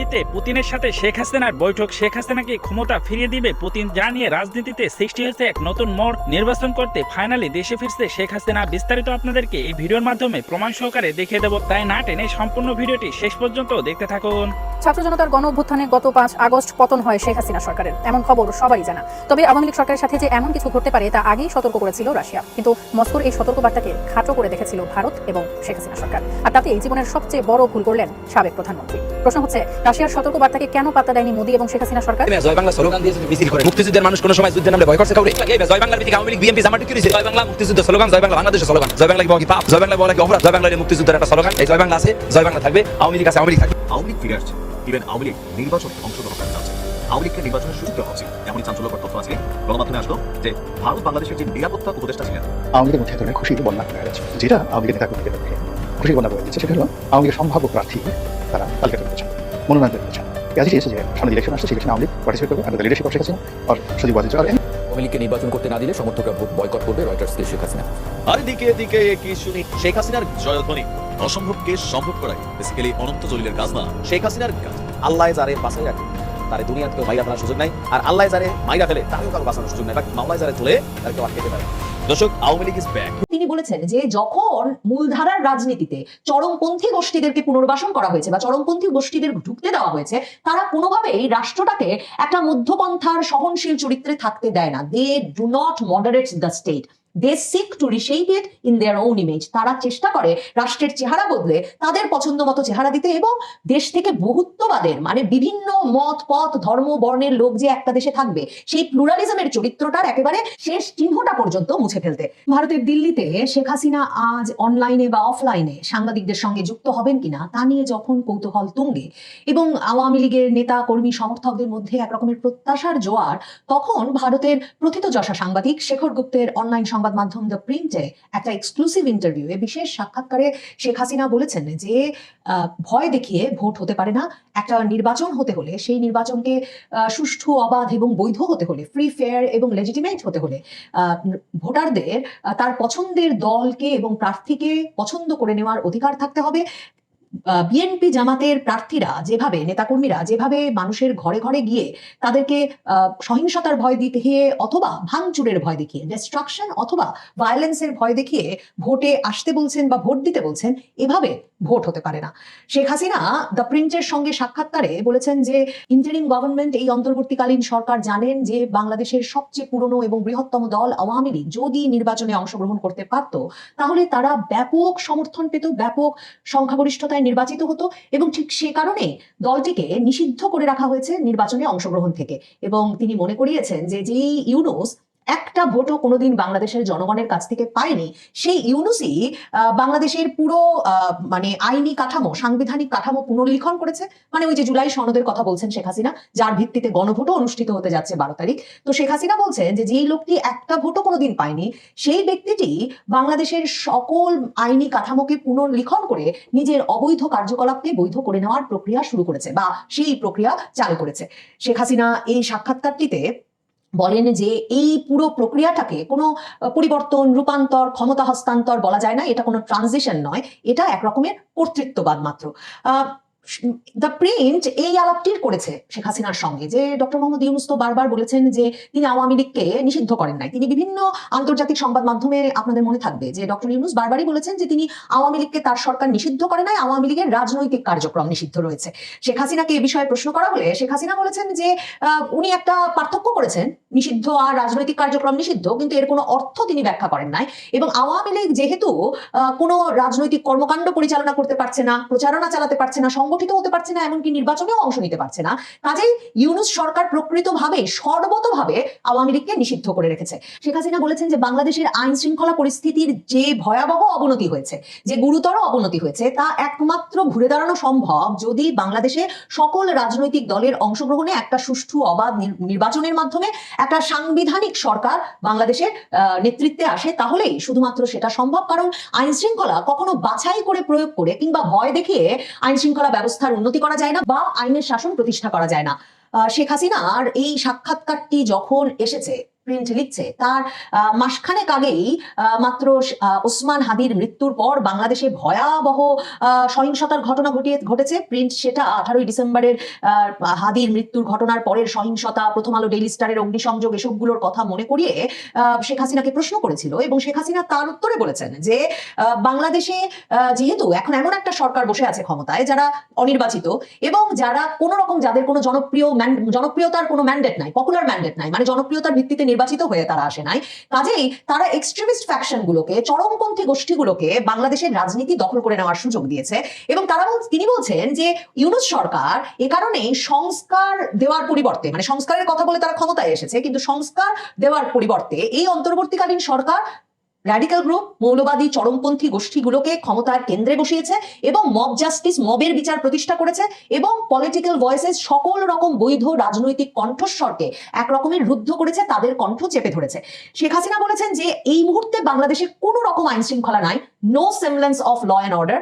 দিল্লিতে পুতিনের সাথে শেখ হাসিনার বৈঠক। শেখ হাসিনাকে ক্ষমতা ফিরিয়ে দিবে পুতিন, যা নিয়ে রাজনীতিতে সৃষ্টি হয়েছে এক নতুন মোড়। নির্বাচন করতে ফাইনালি দেশে ফিরছে শেখ হাসিনা। বিস্তারিত আপনাদেরকে এই ভিডিওর মাধ্যমে প্রমাণ সহকারে দেখিয়ে দেব, তাই না টেনে সম্পূর্ণ ভিডিওটি শেষ পর্যন্ত দেখতে থাকুন। ছাত্র জনতার গণ অভ্যুত্থানে গত 5 আগস্ট পতন হয় শেখ হাসিনা সরকারের, এমন খবর সবারই জানা। তবে আওয়ামী লীগ সরকারের সাথে যে এমন কিছু ঘটতে পারে তা আগেই সতর্ক করেছিল রাশিয়া, কিন্তু মস্কোর এই সতর্কবার্তাকে খাটো করে দেখেছিল ভারত এবং শেখ হাসিনা সরকার। আর তাতে জীবনের সবচেয়ে বড় ভুল করলেন সাবেক প্রধানমন্ত্রী। প্রশ্ন হচ্ছে, রাশিয়ার সতর্কবার্তাকে কেন পাত্তা দেয়নি মোদী এবং শেখ হাসিনা সরকার? জয় বাংলা স্লোগান দিয়ে মিছিল করে মুক্তিযুদ্ধের মানুষ কোন সময় যুদ্ধের নামে ভয় করছে কাউরে? জয় বাংলার ভিত্তিতে আওয়ামী লীগ বিএনপি জামায়াত কি করেছে? জয় বাংলা মুক্তিযুদ্ধ স্লোগান, জয় বাংলা বাংলাদেশের স্লোগান। জয় বাংলা কি পাপ? জয় বাংলা বলা কি অপরাধ? জয় বাংলার মুক্তিযুদ্ধের একটা স্লোগান। এই জয় বাংলা আছে, জয় বাংলা থাকবে, আওয়ামী লীগ আছে, আওয়ামী লীগ থাকবে। আওয়ামী লীগ ফিরে আসছে, ইভেন আওয়ামী লীগ নির্বাচনে অংশগ্রহণ করতে যাচ্ছে। আওয়ামী লীগকে নির্বাচনের সুযোগ দেওয়া হচ্ছে, এমনই চাঞ্চল্যকর তথ্য আজকে গণমাধ্যমে আসলো যে ভারত বাংলাদেশের যে নিরাপত্তা উপদেষ্টা ছিলেন, আওয়ামী লীগের মধ্যে ধরনের খুশির বন্যা হয়ে গেছে, যেটা আওয়ামী লীগের নেতাকর্মীদের মধ্যে খুশির বন্যা বয়ে দিচ্ছে। সেটা হলো আওয়ামী লীগের সম্ভাব্য প্রার্থী তারা তালিকা করেছেন, মনোনয়ন করেছেন। কাজে এসে যে সামনে ইলেকশন আসছে, সেই ইলেকশনে আওয়ামী লীগ পার্টিসিপেট করবে, আমাদের লিডারশিপ শেখ হাসিনা আর সজীব ওয়াজিদ আর আওয়ামী লীগকে নির্বাচন করতে না দিলে সমর্থকরা ভোট বয়কট করবে, রয়টার্সকে শেখ হাসিনা। আর দিকে দিকে কি শুনি শেখ হাসিনার জয়ধ্বনি। অসম্ভবকে সম্ভব করাই বেসিক্যালি অনন্ত জলিলের কাজ না, শেখ হাসিনার কাজ। আল্লাহ যারে বাঁচাই রাখে তারে দুনিয়াতে কেউ মাইরা ফেলার সুযোগ নাই, আর আল্লাহ যারে মাইরা ফেলে তারেও কারো বাঁচানোর সুযোগ নাই, বা মামলায় যারে তুলে তাকে কেউ আটকে পারে। দর্শক, আওয়ামী লীগ ইজ ব্যাক। তিনি বলেছেন যে যখন মূলধারার রাজনীতিতে চরমপন্থী গোষ্ঠীদেরকে পুনর্বাসন করা হয়েছে বা চরমপন্থী গোষ্ঠীদের ঢুকতে দেওয়া হয়েছে, তারা কোনোভাবেই রাষ্ট্রটাকে একটা মধ্যপন্থার সহনশীল চরিত্রে থাকতে দেয় না। They do not moderate the state, they seek to reshape it in their own image. তারা চেষ্টা করে রাষ্ট্রের চেহারা বদলে তাদের পছন্দ মতো চেহারা দিতে এবং দেশ থেকে বহুত্ববাদের মানে বিভিন্ন মত পথ ধর্ম বর্ণের লোক যে একটা দেশে থাকবে সেই প্লুরালিজমের চরিত্রটার একেবারে শেষ চিহ্নটা পর্যন্ত মুছে ফেলতে। ভারতের দিল্লিতে শেখ হাসিনা আজ অনলাইনে বা অফলাইনে সাংবাদিকদের সঙ্গে যুক্ত হবেন কিনা তা নিয়ে যখন কৌতূহল তুঙ্গে এবং আওয়ামী লীগের নেতা কর্মী সমর্থকদের মধ্যে একরকমের প্রত্যাশার জোয়ার, তখন ভারতের প্রথিতযশা সাংবাদিক শেখর গুপ্তের অনলাইন সংবাদ মাধ্যম দ্য প্রিন্টে একটা এক্সক্লুসিভ ইন্টারভিউ এ বিশেষ সাক্ষাৎকারে শেখ হাসিনা বলেছেন যে ভয় দেখিয়ে ভোট হতে পারে না। একটা নির্বাচন হতে হলে সেই নির্বাচনকে সুষ্ঠু অবাধ এবং বৈধ হতে হলে, ফ্রি ফেয়ার এবং লেজিটিমেট হতে হলে ভোটারদের তার পছন্দের দলকে এবং প্রার্থীকে পছন্দ করে নেওয়ার অধিকার থাকতে হবে। বিএনপি জামাতের প্রার্থীরা যেভাবে, নেতাকর্মীরা যেভাবে মানুষের ঘরে ঘরে গিয়ে তাদেরকে সহিংসতার ভয় দেখিয়ে অথবা ভাঙচুরের ভয় দেখিয়ে, ডিস্ট্রাকশন অথবা ভায়োলেন্সের ভয় দেখিয়ে ভোটে আসতে বলছেন বা ভোট দিতে বলছেন, এভাবে ভোট হতে পারে না। শেখ হাসিনা দ্য প্রিন্টের সঙ্গে সাক্ষাৎকারে বলেছেন যে ইন্টারিম গভর্নমেন্ট, এই অন্তর্বর্তীকালীন সরকার জানেন যে বাংলাদেশের সবচেয়ে পুরনো এবং বৃহত্তম দল আওয়ামী লীগ যদি নির্বাচনে অংশগ্রহণ করতে পারত তাহলে তারা ব্যাপক সমর্থন পেত, ব্যাপক সংখ্যাগরিষ্ঠতায় নির্বাচিত হতো এবং ঠিক সে কারণে দলটিকে নিষিদ্ধ করে রাখা হয়েছে নির্বাচনে অংশগ্রহণ থেকে। এবং তিনি মনে করিয়েছেন যে যেই ইউনুস একটা ভোটও কোনোদিন বাংলাদেশের জনগণের কাছ থেকে পায়নি, সেই ইউনুসই বাংলাদেশের পুরো মানে আইনি কাঠামো, সাংবিধানিক কাঠামো পুনর্লিখন করেছে। মানে ওই যে জুলাই সনদের কথা বলছেন শেখ হাসিনা, যার ভিত্তিতে গণভোটও অনুষ্ঠিত হতে যাচ্ছে 12 তারিখ। তো শেখ হাসিনা বলছেন যে যেই লোকটি একটা ভোটও কোনোদিন পায়নি, সেই ব্যক্তিটি বাংলাদেশের সকল আইনি কাঠামোকে পুনর্লিখন করে নিজের অবৈধ কার্যকলাপকে বৈধ করে নেওয়ার প্রক্রিয়া শুরু করেছে বা সেই প্রক্রিয়া চালু করেছে। শেখ হাসিনা এই সাক্ষাৎকারটিতে বলেন যে এই পুরো প্রক্রিয়াটাকে কোনো পরিবর্তন, রূপান্তর, ক্ষমতা হস্তান্তর বলা যায় না, এটা কোনো ট্রানজিশন নয়, এটা একরকমের কর্তৃত্ববাদ মাত্র। দ্য প্রিন্ট এই আলাপটির করেছে শেখ হাসিনার সঙ্গে যে ডক্টর মোহাম্মদ ইউনূস তো বারবার বলেছেন যে তিনি আওয়ামী লীগকে নিষিদ্ধ করেন নাই। তিনি বিভিন্ন আন্তর্জাতিক সংবাদ মাধ্যমে, আপনাদের মনে থাকবে যে ডক্টর ইউনূস বারবারই বলেছেন যে তিনি আওয়ামী লীগকে তার সরকার নিষিদ্ধ করে নাই, আওয়ামী লীগের রাজনৈতিক কার্যক্রম নিষিদ্ধ রয়েছে। শেখ হাসিনাকে এ বিষয়ে প্রশ্ন করা হলে শেখ হাসিনা বলেছেন যে উনি একটা পার্থক্য করেছেন, নিষিদ্ধ আর রাজনৈতিক কার্যক্রম নিষিদ্ধ, কিন্তু এর কোনো অর্থ তিনি ব্যাখ্যা করেন নাই। এবং আওয়ামী লীগ যেহেতু কোনো রাজনৈতিক কর্মকাণ্ড পরিচালনা করতে পারছে না, প্রচারণা চালাতে পারছে না, সংগঠিত হতে পারছে না, এমনকি নির্বাচনেও অংশ নিতে পারছে না, কাজেই ইউনূস সরকার প্রকৃতভাবে সর্বতভাবে আওয়ামী লীগকে নিষিদ্ধ করে রেখেছে। শেখ হাসিনা বলেছেন যে বাংলাদেশের আইন শৃঙ্খলা পরিস্থিতির যে ভয়াবহ অবনতি হয়েছে, যে গুরুতর অবনতি হয়েছে, তা একমাত্র ঘুরে দাঁড়ানো সম্ভব যদি বাংলাদেশে সকল রাজনৈতিক দলের অংশগ্রহণে একটা সুষ্ঠু অবাধ নির্বাচনের মাধ্যমে একটা সাংবিধানিক সরকার বাংলাদেশের নেতৃত্বে আসে, তাহলেই শুধুমাত্র সেটা সম্ভব। কারণ আইন শৃঙ্খলা কখনো বাছাই করে প্রয়োগ করে কিংবা ভয় দেখিয়ে আইন শৃঙ্খলা ব্যবস্থার উন্নতি করা যায় না বা আইনের শাসন প্রতিষ্ঠা করা যায় না। শেখ হাসিনার এই সাক্ষাৎকারটি যখন এসেছে প্রিন্ট লিখছে তার মাসখানেক আগেই মাত্র ওসমান হাদির মৃত্যুর পর বাংলাদেশে ভয়াবহ সহিংসতার ঘটনা ঘটেছে। প্রিন্ট সেটা 18ই ডিসেম্বরের হাদির মৃত্যুর ঘটনার পরের সহিংসতা, প্রথম আলো, ডেইলি স্টারের অগ্নিসংযোগ, এসবগুলোর কথা মনে করিয়ে শেখ হাসিনাকে প্রশ্ন করেছিল এবং শেখ হাসিনা তার উত্তরে বলেছেন যে বাংলাদেশে যেহেতু এখন এমন একটা সরকার বসে আছে ক্ষমতায় যারা অনির্বাচিত এবং যারা কোনো রকম, যাদের কোনো জনপ্রিয়তার কোনো ম্যান্ডেট নাই, পপুলার ম্যান্ডেট নাই, মানে জনপ্রিয়তার ভিত্তিতে নির্বাচিত হয়ে তারা আসে নাই, কাজেই তারা এক্সট্রিমিস্ট ফ্যাকশনগুলোকে, চরমপন্থী গোষ্ঠীগুলোকে বাংলাদেশের রাজনীতি দখল করে নেওয়ার সুযোগ দিয়েছে। এবং তিনি বলছেন যে ইউনূস সরকার এ কারণে সংস্কার দেওয়ার পরিবর্তে, মানে সংস্কারের কথা বলে তারা ক্ষমতায় এসেছে, কিন্তু সংস্কার দেওয়ার পরিবর্তে এই অন্তর্বর্তীকালীন সরকার র্যাডিক্যাল গ্রুপ, মৌলবাদী চরমপন্থী গোষ্ঠীগুলোকে ক্ষমতার কেন্দ্রে বসিয়েছে এবং মব জাস্টিস, মবের বিচার প্রতিষ্ঠা করেছে এবং পলিটিক্যাল ভয়েসেস, সকল রকম বৈধ রাজনৈতিক কণ্ঠস্বরকে একরকমের রুদ্ধ করেছে, তাদের কণ্ঠ চেপে ধরেছে। শেখ হাসিনা বলেছেন যে এই মুহূর্তে বাংলাদেশে কোনো রকম আইন শৃঙ্খলা নাই, no semblance of law and order.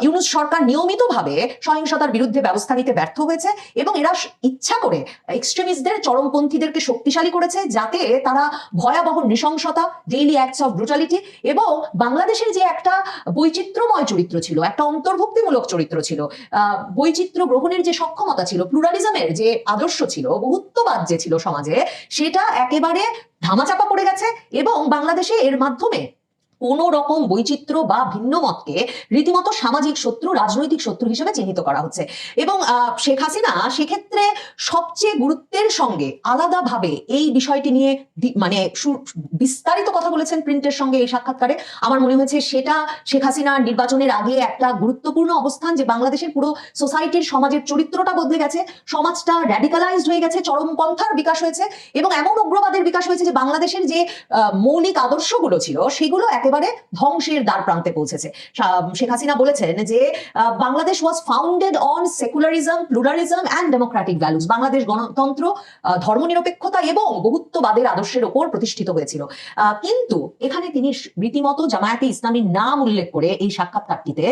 Yunus সরকার নিয়মিতভাবে সহিংসতার বিরুদ্ধে ব্যবস্থা নিতে ব্যর্থ হয়েছে এবং এরা ইচ্ছা করে এক্সট্রিমিস্টদের, চরমপন্থীদেরকে শক্তিশালী করেছে যাতে তারা ভয়াবহ নৃশংসতা, ডেইলি অ্যাক্টস অফ ব্রুটালিটি এবং বাংলাদেশের যে একটা বৈচিত্র্যময় চরিত্র ছিল, একটা অন্তর্ভুক্তিমূলক চরিত্র ছিল, বৈচিত্র্য গ্রহণের যে সক্ষমতা ছিল, প্লুরালিজমের যে আদর্শ ছিল, বহুত্ববাদ যে ছিল সমাজে, সেটা একেবারে ধামাচাপা পড়ে গেছে এবং বাংলাদেশে এর মাধ্যমে কোনো রকম বৈচিত্র্য বা ভিন্ন মতকে রীতিমতো সামাজিক শত্রু, রাজনৈতিক শত্রু হিসেবে চিহ্নিত করা হচ্ছে। এবং শেখ হাসিনা সেক্ষেত্রে সবচেয়ে গুরুত্বের সঙ্গে আলাদাভাবে এই বিষয়টি নিয়ে মানে বিস্তারিত কথা বলেছেন প্রিন্টের সঙ্গে এই সাক্ষাৎকারে। আমার মনে হয়েছে সেটা শেখ হাসিনা নির্বাচনের আগে একটা গুরুত্বপূর্ণ অবস্থান, যে বাংলাদেশের পুরো সোসাইটির, সমাজের চরিত্রটা বদলে গেছে, সমাজটা র্যাডিকালাইজড হয়ে গেছে, চরমপন্থার বিকাশ হয়েছে এবং এমন উগ্রবাদের বিকাশ হয়েছে যে বাংলাদেশের যে মৌলিক আদর্শগুলো ছিল সেগুলো একেবারে ধ্বংসের দ্বার প্রান্তে পৌঁছেছে। শেখ হাসিনা বলেছেন যে Bangladesh was founded on secularism, pluralism and Democratic values. Bangladesh গণতন্ত্র, ধর্মনিরপেক্ষতা এবং বহুত্ববাদের আদর্শের ওপর প্রতিষ্ঠিত হয়েছিল। কিন্তু এখানে তিনি রীতিমতো জামায়াতে ইসলামীর নাম উল্লেখ করে এই সাক্ষাৎকারটিতে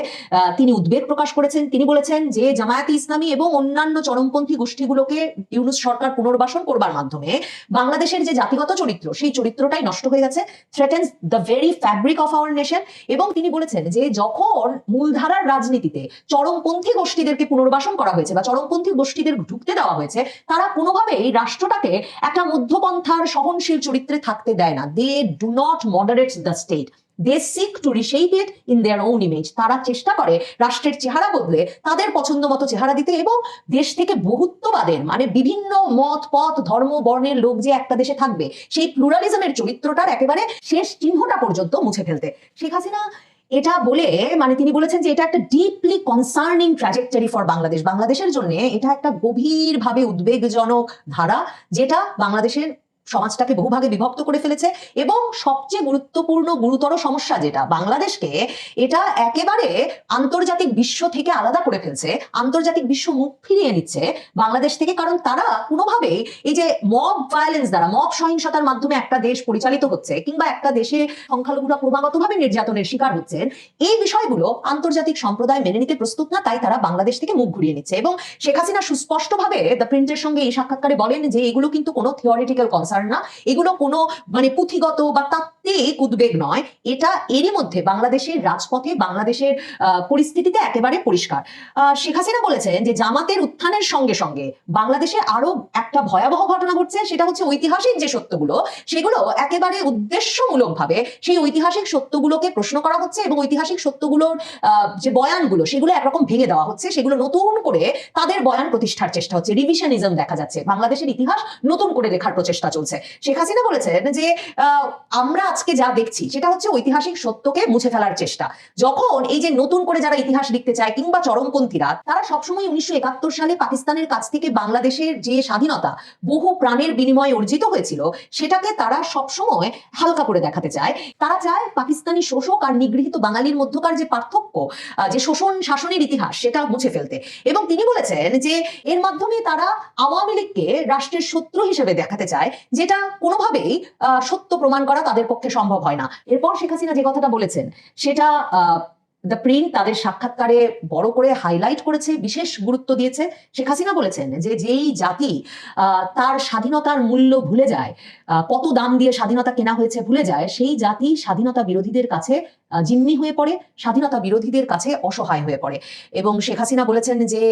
তিনি উদ্বেগ প্রকাশ করেছেন। তিনি বলেছেন যে জামায়াতে ইসলামী এবং অন্যান্য চরমপন্থী গোষ্ঠীগুলোকে ইউনূস সরকার পুনর্বাসন করবার মাধ্যমে বাংলাদেশের যে জাতিগত চরিত্র, সেই চরিত্রটাই নষ্ট হয়ে গেছে, threatens the very fabric of our nation. এবং তিনি বলেছেন যে যখন মূলধারার রাজনীতিতে চরমপন্থী গোষ্ঠীদেরকে পুনর্বাসন করা হয়েছে বা চরমপন্থী গোষ্ঠীদের ঢুকতে দেওয়া হয়েছে, তারা কোনোভাবেই রাষ্ট্রটাকে একটা মধ্যপন্থার সহনশীল চরিত্রে থাকতে দেয় না। They do not moderate the state, they seek to reshape it in their own image. তারা চেষ্টা করে রাষ্ট্রের চেহারা বদলে তাদের পছন্দ মতো চেহারা দিতে এবং দেশ থেকে বহুত্ববাদের, মানে বিভিন্ন মত, পথ, ধর্ম, বর্ণের লোক যে একটা দেশে থাকবে, সেই প্লুরালিজমের চরিত্রটার একেবারে শেষ চিহ্নটা পর্যন্ত মুছে ফেলতে। শেখ হাসিনা এটা বলে, মানে তিনি বলেছেন যে এটা একটা deeply concerning trajectory for Bangladesh. বাংলাদেশের জন্য এটা একটা গভীরভাবে উদ্বেগজনক ধারা, যেটা বাংলাদেশের সমাজটাকে বহুভাগে বিভক্ত করে ফেলেছে এবং সবচেয়ে গুরুত্বপূর্ণ, গুরুতর সমস্যা যেটা বাংলাদেশকে, এটা একেবারে আন্তর্জাতিক বিশ্ব থেকে আলাদা করে ফেলছে। আন্তর্জাতিক বিশ্ব মুখ ফিরিয়ে নিচ্ছে বাংলাদেশ থেকে, কারণ তারা কোনোভাবেই এই যে মব ভায়োলেন্স দ্বারা, মব সহিংসতার মাধ্যমে একটা দেশ পরিচালিত হচ্ছে কিংবা একটা দেশে সংখ্যালঘুরা ক্রমাগতভাবে নির্যাতনের শিকার হচ্ছেন, এই বিষয়গুলো আন্তর্জাতিক সম্প্রদায় মেনে নিতে প্রস্তুত না, তাই তারা বাংলাদেশ থেকে মুখ ঘুরিয়ে নিচ্ছে। এবং শেখ হাসিনা সুস্পষ্টভাবে দ্য প্রিন্টের সঙ্গে এই সাক্ষাৎকারে বলেন যে এগুলো কিন্তু কোনো থিওরিটিক্যাল কনসার্ন না, এগুলো কোনো মানে পুঁথিগত বা তাত্ত্বিক উদ্বেগ নয়, এটা এরই মধ্যে বাংলাদেশের রাজপথে, বাংলাদেশের পরিস্থিতিতে একেবারে পরিষ্কার। শেখ হাসিনা বলেছেন যে জামাতের উত্থানের সঙ্গে সঙ্গে বাংলাদেশে আরো একটা ভয়াবহ ঘটনা ঘটছে, সেটা হচ্ছে ঐতিহাসিক যে সত্যগুলো, সেগুলো একেবারে উদ্দেশ্যমূলকভাবে সেই ঐতিহাসিক সত্যগুলোকে প্রশ্ন করা হচ্ছে এবং ঐতিহাসিক সত্যগুলোর যে বয়ানগুলো, সেগুলো একরকম ভেঙে দেওয়া হচ্ছে, সেগুলো নতুন করে তাদের বয়ান প্রতিষ্ঠার চেষ্টা হচ্ছে। রিভিশনিজম দেখা যাচ্ছে, বাংলাদেশের ইতিহাস নতুন করে লেখার প্রচেষ্টা চলছে। শেখ হাসিনা বলেছেন যে আমরা আজকে যা দেখছি সেটা হচ্ছে ঐতিহাসিক সত্যকে মুছে ফেলার চেষ্টা। যখন এই যে নতুন করে যারা ইতিহাস লিখতে চায় কিংবা চরমপন্থীরা, তারা সবসময় 1971 সালে পাকিস্তানের কাছ থেকে বাংলাদেশের যে স্বাধীনতা বহু প্রাণের বিনিময়ে অর্জিত হয়েছিল, সেটাকে তারা সবসময় হালকা করে দেখাতে চায়। তারা চায় পাকিস্তানি শোষক আর নিগৃহীত বাঙালির মধ্যকার যে পার্থক্য, যে শোষণ শাসনের ইতিহাস, সেটা মুছে ফেলতে। এবং তিনি বলেছেন যে এর মাধ্যমে তারা আওয়ামী লীগকে রাষ্ট্রের শত্রু হিসেবে দেখাতে চায়, যেটা কোনোভাবেই সত্য প্রমাণ করা তাদের পক্ষে সম্ভব হয় না। এরপর শেখ হাসিনা যে কথাটা বলেছেন সেটা দ্য প্রিন্ট তাদের সাক্ষাৎকারে বড় করে হাইলাইট করেছে, বিশেষ গুরুত্ব দিয়েছে। শেখ হাসিনা বলেছেন যে যেই জাতি তার স্বাধীনতার মূল্য ভুলে যায়, কত দাম দিয়ে স্বাধীনতা কেনা হয়েছে ভুলে যায়, সেই জাতি স্বাধীনতা বিরোধীদের কাছে জিম্মি হয়ে পড়ে, স্বাধীনতা বিরোধীদের কাছে অসহায় হয়ে পড়ে। এবং শেখ হাসিনা বলেছেন যে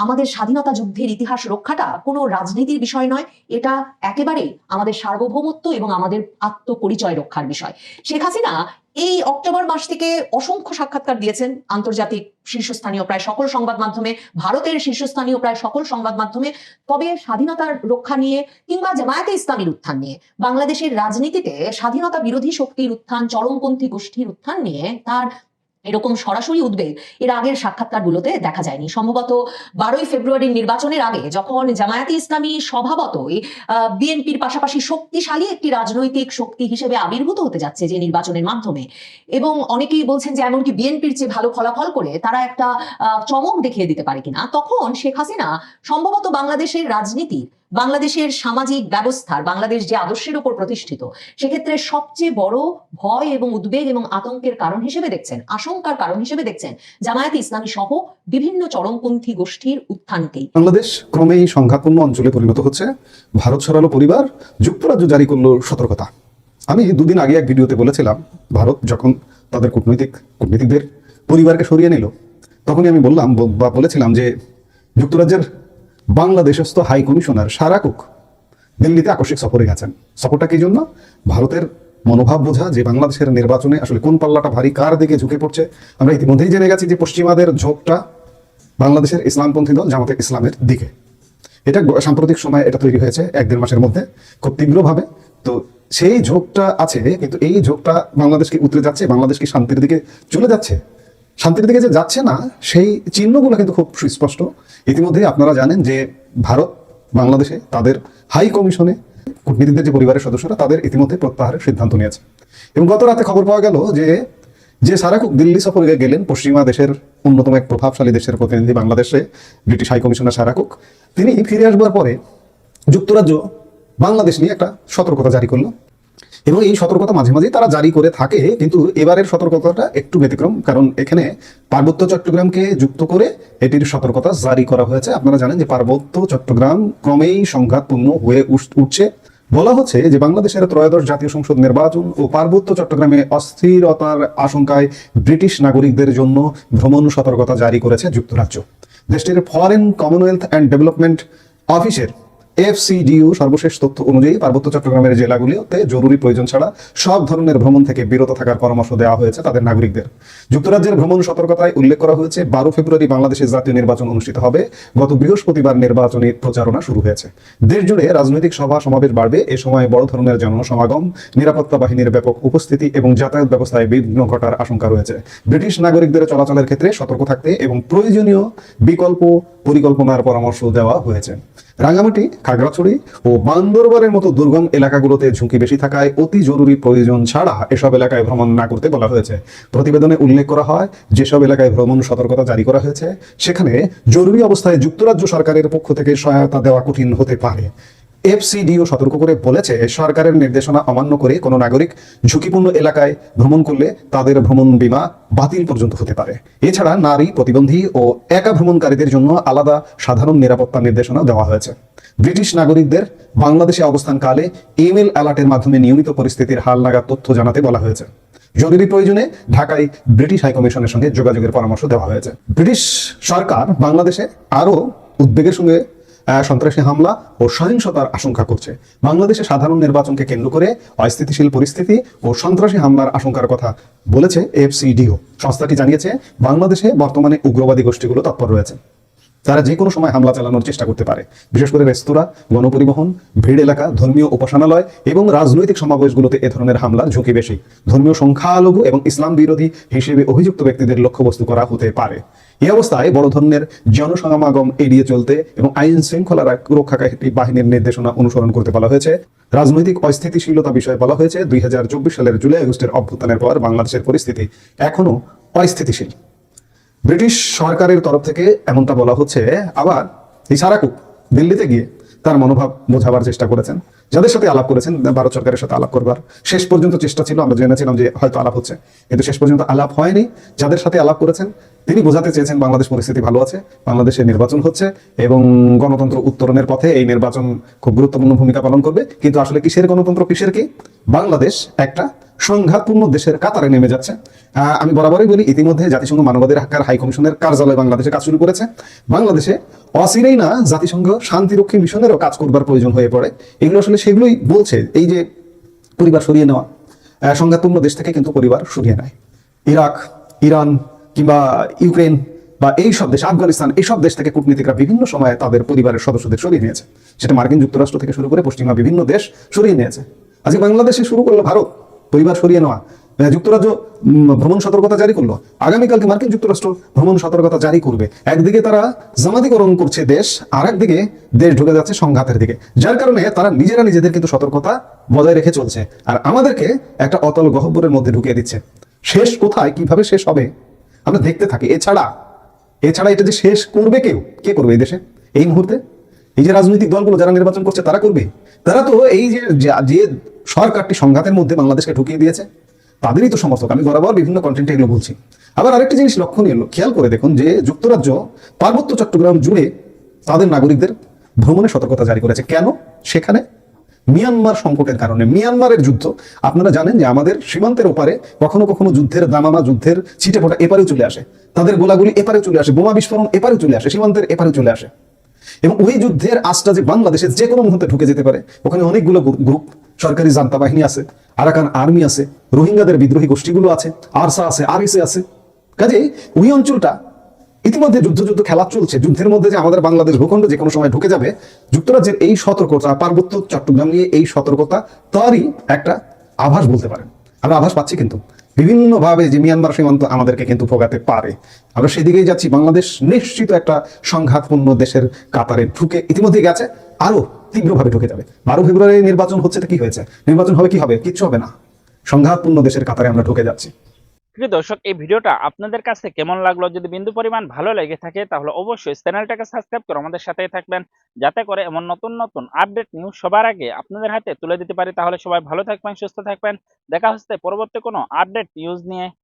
আমাদের স্বাধীনতা যুদ্ধের ইতিহাস রক্ষাটা কোনো রাজনীতির বিষয় নয়, এটা একেবারেই আমাদের সার্বভৌমত্ব এবং আমাদের আত্মপরিচয় রক্ষার বিষয়। শেখ হাসিনা এই অক্টোবর মাস থেকে অসংখ্য সাক্ষাৎকার দিয়েছেন আন্তর্জাতিক শীর্ষস্থানীয় প্রায় সকল সংবাদ মাধ্যমে, ভারতের শীর্ষস্থানীয় প্রায় সকল সংবাদ মাধ্যমে। তবে স্বাধীনতার রক্ষা নিয়ে কিংবা জামায়াতে ইসলামীর উত্থান নিয়ে, বাংলাদেশের রাজনীতিতে স্বাধীনতা বিরোধী শক্তির উত্থান, চরমপন্থী গোষ্ঠীর উত্থান নিয়ে তার এরকম সরাসরি উদ্বেগ এর আগের সাক্ষাৎকারগুলোতে দেখা যায়নি। সম্ভবত 12ই ফেব্রুয়ারির নির্বাচনের আগে, যখন জামায়াতে ইসলামী স্বভাবতই বিএনপির পাশাপাশি শক্তিশালী একটি রাজনৈতিক শক্তি হিসেবে আবির্ভূত হতে যাচ্ছে যে নির্বাচনের মাধ্যমে, এবং অনেকেই বলছেন যে এমনকি বিএনপির চেয়ে ভালো ফলাফল করে তারা একটা চমক দেখিয়ে দিতে পারে কিনা, তখন শেখ হাসিনা সম্ভবত বাংলাদেশের রাজনীতি, বাংলাদেশের সামাজিক ব্যবস্থার, বাংলাদেশ যে আদর্শের উপর প্রতিষ্ঠিত, সেক্ষেত্রে সবচেয়ে বড় ভয় এবং উদ্বেগ এবং আতঙ্কের কারণ হিসেবে দেখছেন, আশঙ্কার কারণ হিসেবে দেখছেন জামায়াতে ইসলামী সহ বিভিন্ন চরমপন্থী গোষ্ঠীর উত্থানকেই। বাংলাদেশ ক্রমেই সংঘাতপূর্ণ অঞ্চলে পরিণত হচ্ছে। ভারত সরালো পরিবার, যুক্তরাজ্য জারি করলো সতর্কতা। আমি দুদিন আগে এক ভিডিওতে বলেছিলাম, ভারত যখন তাদের কূটনীতিকদের পরিবারকে সরিয়ে নিল, তখনই আমি বলেছিলাম যে যুক্তরাজ্যের বাংলাদেশস্থ হাই কমিশনার সারা কুক দিল্লিতে আকস্মিক সফরে গেছেন। সফরটা কি জন্য? ভারতের মনোভাব বোঝা যে বাংলাদেশের নির্বাচনে আসলে কোন পাল্লাটা ভারী, কার দিকে ঝুঁকে পড়ছে। আমরা ইতিমধ্যেই জেনে গেছি যে পশ্চিমাদের ঝোঁকটা বাংলাদেশের ইসলামপন্থী দল জামাতে ইসলামের দিকে। এটা সাম্প্রতিক সময় এটা তৈরি হয়েছে 1-1.5 মাসের মধ্যে খুব তীব্রভাবে। তো সেই ঝোঁকটা আছে, কিন্তু এই ঝোঁকটা বাংলাদেশকে উতরে যাচ্ছে, বাংলাদেশ কি শান্তির দিকে চলে যাচ্ছে? শান্তির দিকে যে যাচ্ছে না, সেই চিহ্নগুলো কিন্তু খুব সুস্পষ্ট। ইতিমধ্যে আপনারা জানেন যে ভারত বাংলাদেশে তাদের হাই কমিশনে কূটনীতিকদের যে পরিবারের সদস্যরা, তাদের ইতিমধ্যে প্রত্যাহারের সিদ্ধান্ত নিয়েছে। এবং গত রাতে খবর পাওয়া গেল যে সারা কুক দিল্লি সফরে গেলেন, পশ্চিমা দেশের অন্যতম এক প্রভাবশালী দেশের প্রতিনিধি বাংলাদেশে British high commissioner Sarah Cook, তিনি ফিরে আসবার পরে যুক্তরাজ্য বাংলাদেশ নিয়ে একটা সতর্কতা জারি করলো। এবং এই সতর্কতা মাঝে মাঝে তারা জারি করে থাকে, কিন্তু এবারের সতর্কতাটা একটু ব্যতিক্রম, কারণ এখানে পার্বত্য চট্টগ্রামকে যুক্ত করে এটির সতর্কতা জারি করা হয়েছে। আপনারা জানেন যে পার্বত্য চট্টগ্রাম ক্রমেই সংঘাতপূর্ণ হয়ে উঠছে। বলা হচ্ছে যে বাংলাদেশের 13শ জাতীয় সংসদ নির্বাচন ও পার্বত্য চট্টগ্রামে অস্থিরতার আশঙ্কায় ব্রিটিশ নাগরিকদের জন্য ভ্রমণ সতর্কতা জারি করেছে যুক্তরাজ্য। দেশটির ফরেন কমনওয়েলথ অ্যান্ড ডেভেলপমেন্ট অফিসের FCDU সর্বশেষ তথ্য অনুযায়ী পার্বত্য চট্টগ্রামের জেলাগুলিতে জরুরি প্রয়োজন ছাড়া সব ধরনের ভ্রমণ থেকে বিরত থাকার পরামর্শ দেওয়া হয়েছে তাদের নাগরিকদের। যুক্তরাজ্যের ভ্রমণ সতর্কতায় উল্লেখ করা হয়েছে 12 ফেব্রুয়ারি বাংলাদেশের জাতীয় নির্বাচন অনুষ্ঠিত হবে। গত বৃহস্পতিবার নির্বাচনী প্রচারণা শুরু হয়েছে। দেশ জুড়ে রাজনৈতিক সভা সমাবেশ বাড়বে। এ সময় বড় ধরনের জনসমাগম, নিরাপত্তা বাহিনীর ব্যাপক উপস্থিতি এবং যাতায়াত ব্যবস্থায় বিঘ্ন ঘটার আশঙ্কা রয়েছে। ব্রিটিশ নাগরিকদের চলাচলের ক্ষেত্রে সতর্ক থাকতে এবং প্রয়োজনীয় বিকল্প পরিকল্পনার পরামর্শ দেওয়া হয়েছে। রাঙ্গামাটি, খাগড়াছড়ি ও বান্দরবানের মতো দুর্গম এলাকাগুলোতে ঝুঁকি বেশি থাকায় অতি জরুরি প্রয়োজন ছাড়া এসব এলাকায় ভ্রমণ না করতে বলা হয়েছে। প্রতিবেদনে উল্লেখ করা হয়, যেসব এলাকায় ভ্রমণ সতর্কতা জারি করা হয়েছে সেখানে জরুরি অবস্থায় যুক্তরাজ্য সরকারের পক্ষ থেকে সহায়তা দেওয়া কঠিন হতে পারে। FCDU সতর্ক করে বলেছে, সরকারের নির্দেশনা অমান্য করে কোনো নাগরিক ঝুঁকিপূর্ণ এলাকায় ভ্রমণ করলে তাদের ভ্রমণ বীমা বাতিল পর্যন্ত হতে পারে। এছাড়া নারী, প্রতিবন্ধী ও একা ভ্রমণকারীদের জন্য আলাদা সাধারণ নিরাপত্তা নির্দেশনা দেওয়া হয়েছে। ব্রিটিশ নাগরিকদের বাংলাদেশে অবস্থানকালে ইমেল অ্যালার্টের মাধ্যমে নিয়মিত পরিস্থিতির হালনাগাদ তথ্য জানাতে বলা হয়েছে। জরুরি প্রয়োজনে ঢাকায় ব্রিটিশ হাইকমিশনের সঙ্গে যোগাযোগের পরামর্শ দেওয়া হয়েছে। ব্রিটিশ সরকার বাংলাদেশে আরও উদ্বেগের সঙ্গে সন্ত্রাসী হামলা ও সহিংসতার আশঙ্কা করছে। বাংলাদেশে সাধারণ নির্বাচনকে কেন্দ্র করে অস্থিতিশীল পরিস্থিতি ও সন্ত্রাসী হামলার আশঙ্কার কথা বলেছে FCDU। সংস্থাটি জানিয়েছে, বাংলাদেশে বর্তমানে উগ্রবাদী গোষ্ঠীগুলো তৎপর রয়েছে। তারা যে কোনো সময় হামলা চালানোর চেষ্টা করতে পারে। বিশেষ করে রেস্তোরাঁ, গণপরিবহন, ভিড় এলাকা, ধর্মীয় উপাসনালয় এবং রাজনৈতিক সমাবেশগুলোতে এ ধরনের হামলার ঝুঁকি বেশি। ধর্মীয় সংখ্যালঘু এবং ইসলাম বিরোধী হিসেবে অভিযুক্ত ব্যক্তিদের লক্ষ্যবস্তু করা হতে পারে। এই অবস্থায় বড় ধরনের জনসমাগম এড়িয়ে চলতে এবং আইন শৃঙ্খলা রক্ষাকারী বাহিনীর নির্দেশনা অনুসরণ করতে বলা হয়েছে। রাজনৈতিক অস্থিতিশীলতা বিষয়ে বলা হয়েছে, 2024 সালের জুলাই আগস্টের অভ্যুত্থানের পর বাংলাদেশের পরিস্থিতি এখনো অস্থিতিশীল। ব্রিটিশ সরকারের তরফ থেকে এমনটা বলা হচ্ছে। আবার এই সারা কুক দিল্লিতে গিয়ে তার মনোভাব বোঝাবার চেষ্টা করেছেন, যাদের সাথে আলাপ করেছেন ভারত সরকারের সাথে আলাপ করবার শেষ পর্যন্ত চেষ্টা ছিল, আমরা জেনেছিলাম যে হয়তো আলাপ হচ্ছে, কিন্তু শেষ পর্যন্ত আলাপ হয়নি। যাদের সাথে আলাপ করেছেন তিনি বোঝাতে চেয়েছেন বাংলাদেশ পরিস্থিতি ভালো আছে, বাংলাদেশে নির্বাচন হচ্ছে এবং গণতন্ত্র উত্তরণের পথে এই নির্বাচন খুব গুরুত্বপূর্ণ ভূমিকা পালন করবে। কিন্তু আসলে কিসের গণতন্ত্র, কিসের কি? বাংলাদেশ একটা সংঘাতপূর্ণ দেশের কাতারে নেমে যাচ্ছে। আমি বরাবরই বলি, ইতিমধ্যে জাতিসংঘ মানবাধিকার হাই কমিশনের কার্যালয় বাংলাদেশে কাজ শুরু করেছে। বাংলাদেশে অচিরেই না জাতিসংঘ শান্তিরক্ষী মিশনেরও কাজ করবার প্রয়োজন হয়ে পড়ে। এগুলো আসলে সেগুলোই বলছে, এই যে পরিবার সরিয়ে নেওয়া, সংঘাতপূর্ণ দেশ থেকে কিন্তু পরিবার সরিয়ে নেয়। ইরাক, ইরান কিংবা ইউক্রেন বা এইসব দেশ, আফগানিস্তান, এইসব দেশ থেকে কূটনীতিকরা বিভিন্ন সময়ে তাদের পরিবারের সদস্যদের সরিয়ে নিয়েছে। সেটা মার্কিন যুক্তরাষ্ট্র থেকে শুরু করে পশ্চিমা বিভিন্ন দেশ সরিয়ে নিয়েছে। আজকে বাংলাদেশে শুরু করলো ভারত পরিবার সরিয়ে নেওয়া। যুক্তরাজ্য ভ্রমণ সতর্কতা জারি করলো, আগামীকালকে মার্কিন যুক্তরাষ্ট্র ভ্রমণ সতর্কতা জারি করবে। একদিকে তারা জামাতিকরণ করছে দেশ, আর একদিকে দেশ ঢুকে যাচ্ছে সংঘাতের দিকে, যার কারণে তারা নিজেরা নিজেদের কিন্তু সতর্কতা বজায় রেখে চলছে, আর আমাদেরকে একটা অতল গহ্বরের মধ্যে ঢুকিয়ে দিচ্ছে। শেষ কোথায়, কিভাবে শেষ হবে আমরা দেখতে থাকি। এছাড়া এটা যে শেষ করবে কে করবে এই দেশে এই মুহূর্তে? এই যে রাজনৈতিক দলগুলো যারা নির্বাচন করছে তারা করবে? তারা তো এই যে সরকারটি সংঘাতের মধ্যে বাংলাদেশকে ঢুকিয়ে দিয়েছে তাদেরই তো সমর্থক। আমি বরাবর বিভিন্ন কন্টেন্টে এগুলো বলছি। আবার আরেকটি জিনিস লক্ষণীয়, খেয়াল করে দেখুন যে যুক্তরাজ্য পার্বত্য চট্টগ্রাম জুড়ে তাদের নাগরিকদের ভ্রমণে সতর্কতা জারি করেছে। কেন? সেখানে মিয়ানমার সংকটের কারণে, মিয়ানমারের যুদ্ধ। আপনারা জানেন যে আমাদের সীমান্তের ওপারে কখনো কখনো যুদ্ধের দামামা, যুদ্ধের ছিটেফোঁটা এপারেও চলে আসে, তাদের গোলাগুলি এপারে চলে আসে, বোমা বিস্ফোরণ এপারেও চলে আসে, সীমান্তের এপারে চলে আসে। এবং ওই যুদ্ধের আঁচটা যে বাংলাদেশে যে কোনো মুহূর্তে ঢুকে যেতে পারে। ওখানে অনেকগুলো গ্রুপ, সরকারি জান্তা বাহিনী আছে, আরাকান আর্মি আছে, রোহিঙ্গাদের বিদ্রোহী গোষ্ঠীগুলো আছে, আরসা আছে, আরএসএ আছে। কাজে ওই অঞ্চলটা ইতিমধ্যে যুদ্ধ খেলা চলছে। যুদ্ধের মধ্যে যে আমাদের বাংলাদেশ ভূখণ্ড যে কোনো সময় ঢুকে যাবে, যুক্তরাজ্যের এই সতর্কতা, পার্বত্য চট্টগ্রাম নিয়ে এই সতর্কতা তারই একটা আভাস বলতে পারেন। আমরা আভাস পাচ্ছি কিন্তু বিভিন্নভাবে যে মিয়ানমার সীমান্ত আমাদেরকে কিন্তু ভোগাতে পারে। আমরা সেদিকেই যাচ্ছি। বাংলাদেশ নিশ্চিত একটা সংঘাতপূর্ণ দেশের কাতারে ঢুকে ইতিমধ্যে গেছে, আরো তীব্রভাবে ঢুকে যাবে। 12 ফেব্রুয়ারি নির্বাচন হচ্ছে, তো কি হয়েছে? নির্বাচন হবে, কি হবে? কিচ্ছু হবে না। সংঘাতপূর্ণ দেশের কাতারে আমরা ঢুকে যাচ্ছি। প্রিয় দর্শক, এই ভিডিওটা আপনাদের কাছে কেমন লাগলো? যদি বিন্দু পরিমাণ ভালো লেগে থাকে তাহলে অবশ্যই চ্যানেলটাকে সাবস্ক্রাইব করে আমাদের সাথেই থাকবেন, যাতে করে এমন নতুন নতুন আপডেট নিউজ সবার আগে আপনাদের হাতে তুলে দিতে পারি। তাহলে সবাই ভালো থাকবেন, সুস্থ থাকবেন। দেখা হচ্ছে পরবর্তী কোনো আপডেট নিউজ নিয়ে।